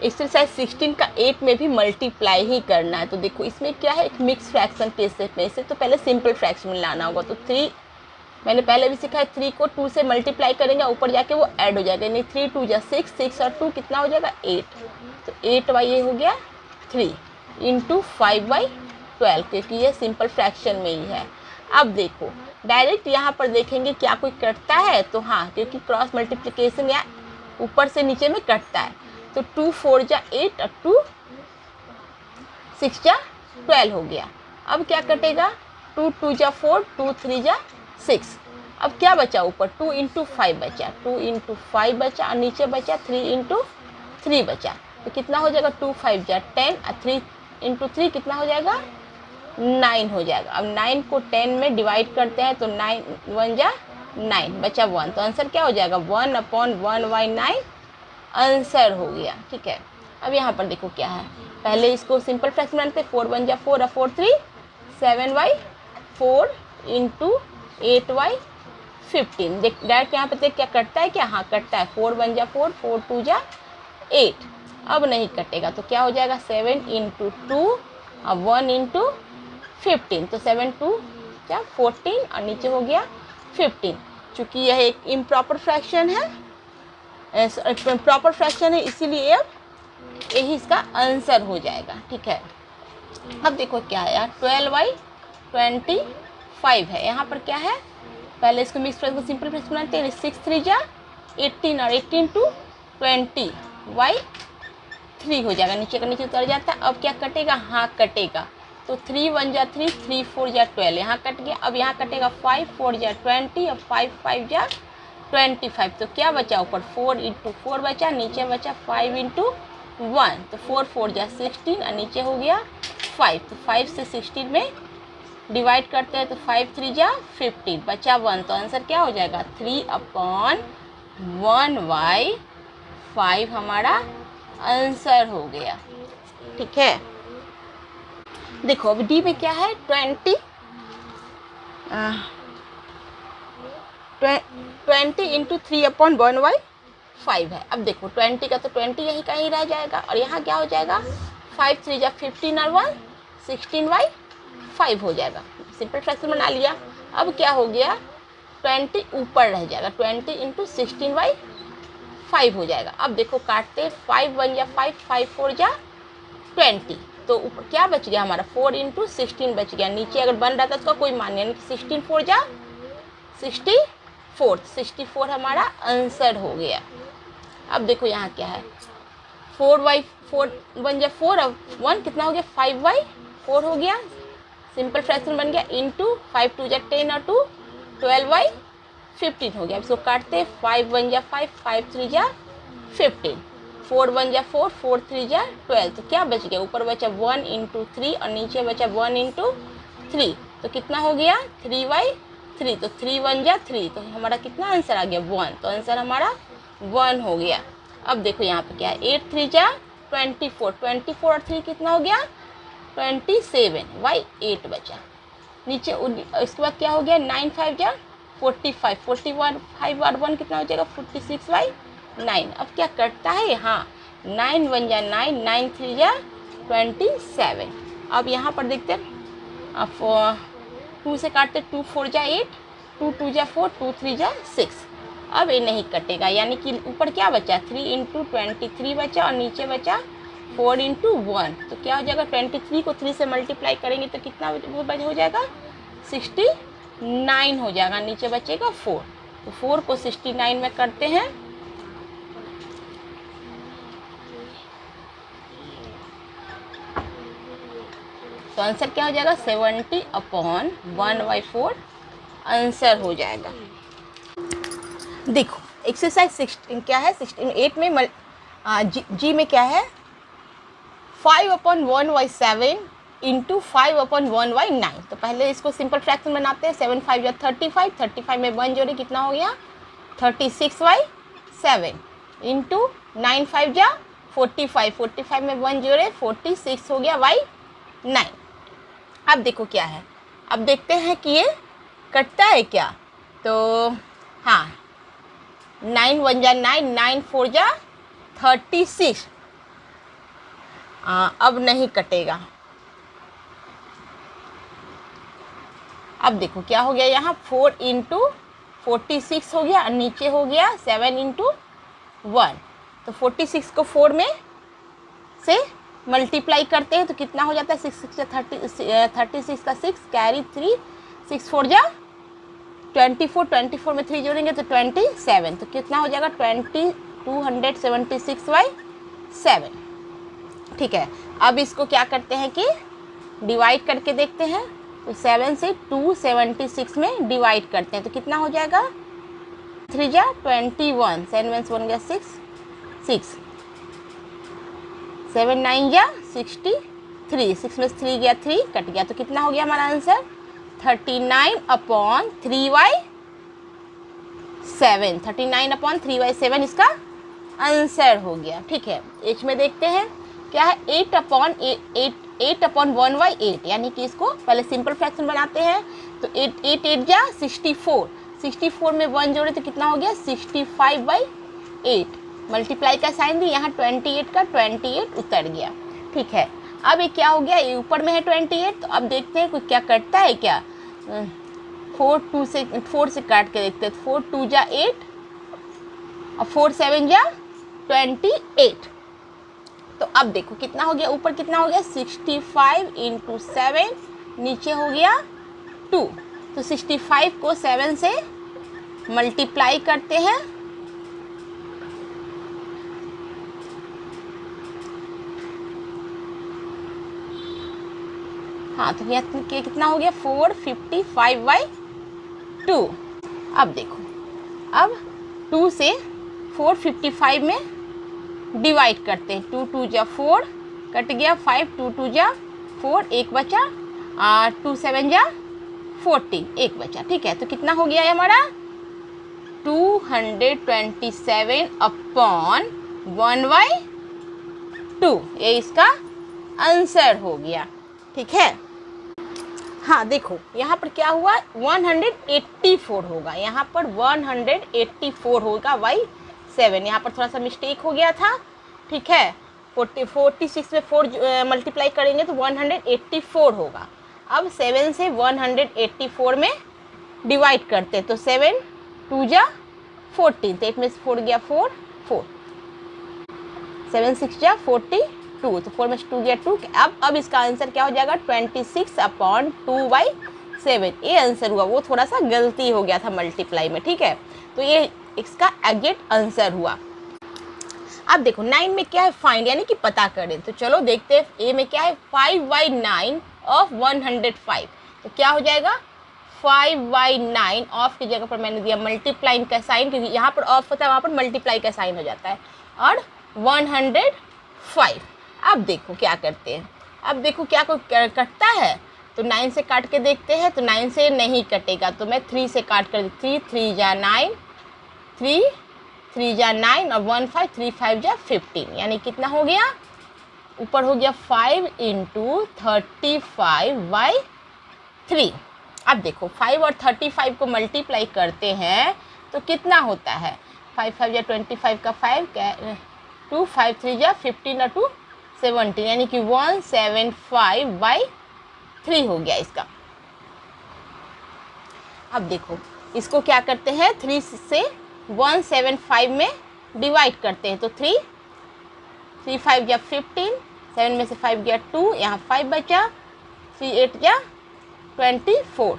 Exercise 16 का 8 में भी मल्टीप्लाई ही करना है। तो देखो इसमें क्या है, एक मिक्स फ्रैक्शन के स्टेप में से तो पहले सिंपल फ्रैक्शन में लाना होगा। तो 3 मैंने पहले भी सीखा है, 3 को 2 से मल्टीप्लाई करेंगे, ऊपर जाके वो ऐड हो जाएगा, यानी 3 2 जा 6, 6 और 2 कितना हो जाएगा 8। तो 8 ये हो गया 3 इंटू 5/12, क्योंकि ये सिंपल फ्रैक्शन में ही है। अब देखो डायरेक्ट यहाँ पर देखेंगे क्या कोई कटता है, तो हाँ, क्योंकि क्रॉस मल्टीप्लिकेशन या ऊपर से नीचे में कटता है। तो 2 4 जा 8 और 2 6 जा 12 हो गया। अब क्या कटेगा, 2 2 जा 4, 2 3 जा 6। अब क्या बचा ऊपर, 2 इंटू 5 बचा, 2 इंटू 5 बचा और नीचे बचा 3 इंटू 3 बचा। तो कितना हो जाएगा, 2 5 जा 10 और 3 इंटू 3 कितना हो जाएगा 9 हो जाएगा। अब 9 को 10 में डिवाइड करते हैं तो 9 1 जा 9, बचा 1। तो आंसर क्या हो जाएगा 1/1/9 आंसर हो गया। ठीक है, अब यहाँ पर देखो क्या है, पहले इसको सिंपल फ्रैक्शन बनाते हैं। 4 1 जा 4 और 4 3 7/4 इंटू 8/15। देख डायरेक्ट यहाँ पे देख क्या कटता है, क्या हाँ कटता है, 4 1 जा 4, 4 2 जा 8। अब नहीं कटेगा तो क्या हो जाएगा 7 इंटू 2 और 1 इंटू 15। तो 7 2 क्या 14 और नीचे हो गया 15। चूँकि यह एक इम्प्रॉपर फ्रैक्शन है, प्रॉपर फ्रैक्शन है, इसीलिए अब यही इसका आंसर हो जाएगा। ठीक है, अब देखो क्या है यार, 12/25 है। यहाँ पर क्या है, पहले इसको मिक्स फ्रैक्शन को सिंपल फ्रैक्शन बनाते हैं। 6 3 जा 18 और 18 टू 20/3 हो जाएगा, नीचे का नीचे उतर जाता है। अब क्या कटेगा, हाँ कटेगा। तो 3 1 जा 3, 3 4 जा 12, यहाँ कट गया। अब यहाँ कटेगा 5 4 जा 20 और 5 5 जा 25। तो क्या बचा ऊपर, 4 इंटू 4 बचा, नीचे बचा 5 इंटू 1। तो 4 4 जा 16 और नीचे हो गया 5। तो 5 से 16 में डिवाइड करते हैं तो 5 3 जा 15, बचा 1। तो आंसर क्या हो जाएगा 3/1/5 हमारा आंसर हो गया। ठीक है, देखो अब डी में क्या है, 20 इंटू 3/1/5 है। अब देखो 20 का तो 20 यहीं कहीं रह जाएगा और यहाँ क्या हो जाएगा, 5 3 जा 15 और 1 16/5 हो जाएगा। सिंपल फ्रैक्शन बना लिया। अब क्या हो गया, 20 ऊपर रह जाएगा, 20 इंटू 16/5 हो जाएगा। अब देखो काटते, 5 1 जा 5, 5 4 जा 20। तो ऊपर क्या बच गया हमारा, 4 इंटू 16 बच गया। नीचे अगर बन रहा था तो कोई मान नहीं, 16 4 जा 64, 64 हमारा आंसर हो गया। अब देखो यहाँ क्या है, 4/4 1 जा 4 और 1 कितना हो गया 5/4 हो गया। सिंपल फ्रैक्शन बन गया, इंटू 5 2 जा 10 और 2 12/15 हो गया। इसको काटते, 5 1 जा 5, 5 3 जा 15, 4 1 जा 4, 4 3 जा 12। तो क्या बच गया, ऊपर बचा 1 इंटू 3 और नीचे बचा 1 इंटू 3। तो कितना हो गया 3/3। तो 3 1 जा 3, तो हमारा कितना आंसर आ गया 1। तो आंसर हमारा 1 हो गया। अब देखो यहाँ पे क्या है, 8 3 जा 24, 24 और 3 कितना हो गया 27/8 बचा। नीचे इसके बाद क्या हो गया, 9 5 जा 45, 41 5 और 1 कितना हो जाएगा 46/9। अब क्या कटता है, हाँ 9 1 जा 9, 9 3 जा 27। अब यहाँ पर देखते हैं, अब 2 से काटते, 2 4 जा 8, 2 2 जा 4, 2 3 जा 6। अब ये नहीं कटेगा, यानी कि ऊपर क्या बचा 3 इंटू 23 बचा और नीचे बचा 4 इंटू 1। तो क्या हो जाएगा, 23 को 3 से मल्टीप्लाई करेंगे तो कितना हो जाएगा 69 हो जाएगा, नीचे बचेगा 4। तो 4 को 69 में करते हैं, तो आंसर क्या हो जाएगा 70/1/4 आंसर हो जाएगा। देखो एक्सरसाइज 16 क्या है, 8 में जी में क्या है, 5/1/7 इंटू 5/1/9। तो पहले इसको सिंपल फ्रैक्शन बनाते हैं। 7 5 या 35, 35 में 1 जोड़े कितना हो गया 36/7 इंटू 9 5 जा 45, 45 में 1 जोड़े 46 हो गया /9। अब देखो क्या है, अब देखते हैं कि ये कटता है क्या। तो हाँ 9 1 जा 9, 9 4 जा 36 अब नहीं कटेगा। अब देखो क्या हो गया, यहाँ 4 इंटू 46 हो गया और नीचे हो गया 7 इंटू 1। तो 46 को 4 में से मल्टीप्लाई करते हैं तो कितना हो जाता है, 6 6 36 का 6 कैरी 3 6 4 जा 24, 24 में 3 जोड़ेंगे तो 27। तो कितना हो जाएगा 276/7। ठीक है, अब इसको क्या करते हैं कि डिवाइड करके देखते हैं। तो 7 से 276 में डिवाइड करते हैं तो कितना हो जाएगा, 3 जा 21, 7 1 गया 6 6 7 9 जा 63, 6 में 3 गया 3 कट गया। तो कितना हो गया हमारा आंसर 39/3/7, 39/3/7 इसका आंसर हो गया। ठीक है, एच में देखते हैं क्या है, 8/1/8 यानी कि इसको पहले सिंपल फ्रैक्शन बनाते हैं। तो 8 8 जा 64, 64 में 1 जोड़े तो कितना हो गया 65/8। मल्टीप्लाई का साइन दी, यहाँ 28 का 28 उतर गया। ठीक है, अब ये क्या हो गया, ये ऊपर में है 28। तो अब देखते हैं कुछ क्या कटता है क्या, 4 से काट के देखते हैं। 4 2 जा 8 और 4 7 जा 28। तो अब देखो कितना हो गया, ऊपर कितना हो गया 65 इंटू 7, नीचे हो गया 2। तो 65 को 7 से मल्टीप्लाई करते हैं। हाँ, तो यहाँ कितना हो गया 455/2। अब देखो, अब 2 से 455 में डिवाइड करते हैं। 2 2 जा 4 कट गया, 5 2 2 जा 4 एक बचा, 2 7 जा 40 एक बचा। ठीक है, तो कितना हो गया है हमारा 227/1/2, ये इसका आंसर हो गया। ठीक है, हाँ देखो यहाँ पर क्या हुआ 184 होगा, यहाँ पर 184 होगा y7। यहाँ पर थोड़ा सा मिस्टेक हो गया था। ठीक है, 46 में 4 मल्टीप्लाई करेंगे तो 184 होगा। अब 7 से 184 में डिवाइड करते तो 7 2 जा 14, तो 8 में से 4 गया 4 4, 7 6 जा 42, तो 4 में से 2 गया 2। अब इसका आंसर क्या हो जाएगा 26/2/7। ये आंसर हुआ, वो थोड़ा सा गलती हो गया था मल्टीप्लाई में। ठीक है, तो ये इसका एग्जैक्ट आंसर हुआ। अब देखो 9 में क्या है, फाइंड यानी कि पता करें। तो चलो देखते हैं, ए में क्या है 5/9 ऑफ 105। तो क्या हो जाएगा 5/9, ऑफ की जगह पर मैंने दिया मल्टीप्लाइंग का साइन, क्योंकि यहाँ पर ऑफ होता है वहाँ पर मल्टीप्लाई का साइन हो जाता है, और 105। अब देखो क्या करते हैं, अब देखो क्या कोई कटता है। तो 9 से काट के देखते हैं, तो 9 से नहीं कटेगा, तो मैं 3 से काट कर 3 3 जा 9, 3 3 जा 9 और 1 5 3 5 जा 15, यानी कितना हो गया, ऊपर हो गया 5 इंटू 35/3। अब देखो 5 और 35 को मल्टीप्लाई करते हैं तो कितना होता है, 5 5 जा 25 का 5, 2 5 3 जा 15 और 2 17, यानी कि 175/3 हो गया इसका। अब देखो इसको क्या करते हैं, 3 से 175 में डिवाइड करते हैं। तो 3 5 जा 15, 7 में से 5 गया 2, यहाँ 5 बचा, 3 8 जा 24,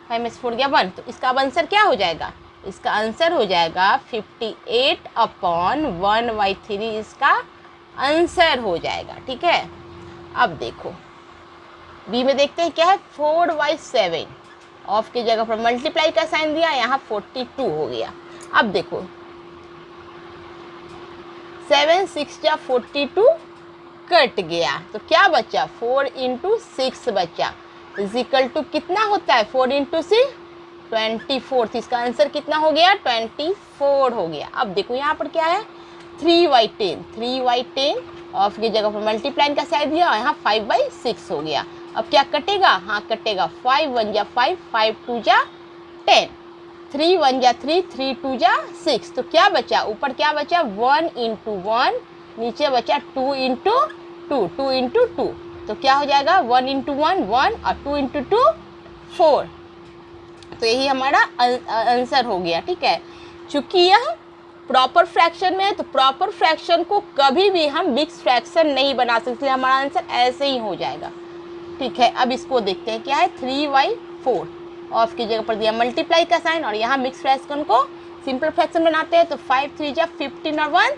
5 में से 4 गया 1। तो इसका अब आंसर क्या हो जाएगा, इसका आंसर हो जाएगा 58/1/3, इसका आंसर हो जाएगा। ठीक है, अब देखो बी में देखते हैं क्या है 4/7, ऑफ की जगह पर मल्टीप्लाई का साइन दिया, यहाँ 42 हो गया। अब देखो 7 6 जा 42 कट गया, तो क्या बचा 4 इंटू 6 बचा, इजिकल टू कितना होता है 4 इंटू 6 24। इसका आंसर कितना हो गया 24 हो गया। अब देखो यहाँ पर क्या है 3/10, ऑफ की जगह पर मल्टीप्लाइन का साइन दिया, यहाँ 5/6 हो गया। अब क्या कटेगा, हाँ कटेगा, 5 1 जा 5, 5 2 जा 10, 3 1 जा 3, 3 2 जा 6। तो क्या बचा, ऊपर क्या बचा 1 इंटू 1, नीचे बचा 2 इंटू टू, 2 इंटू 2, तो क्या हो जाएगा 1 इंटू 1 1 और 2 इंटू 2 4। तो यही हमारा आंसर हो गया। ठीक है, चूंकि यह प्रॉपर फ्रैक्शन में है तो प्रॉपर फ्रैक्शन को कभी भी हम मिक्स फ्रैक्शन नहीं बना सकते, हमारा आंसर ऐसे ही हो जाएगा। ठीक है, अब इसको देखते हैं क्या है 3/4, ऑफ की जगह पर दिया मल्टीप्लाई का साइन और यहाँ मिक्स फ्रैक्शन को सिंपल फ्रैक्शन बनाते हैं तो 5 3 जा 15 और 1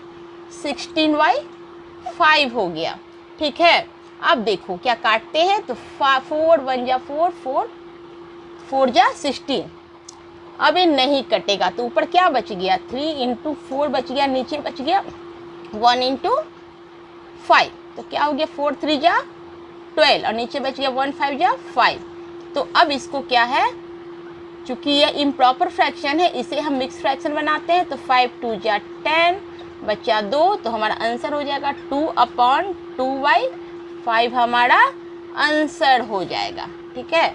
16/5 हो गया। ठीक है, अब देखो क्या काटते हैं तो 4 1 जा 4 4 4 जा 16। अब ये नहीं कटेगा तो ऊपर क्या बच गया 3 इंटू 4 बच गया, नीचे बच गया 1 इंटू 5, तो क्या हो गया 4 3 जा 12 और नीचे बच गया 1 5 जा 5। तो अब इसको क्या है, चूंकि ये इम्प्रॉपर फ्रैक्शन है इसे हम मिक्स फ्रैक्शन बनाते हैं तो 5 2 जा 10 बचा 2, तो हमारा आंसर हो जाएगा 2/2/5 हमारा आंसर हो जाएगा। ठीक है।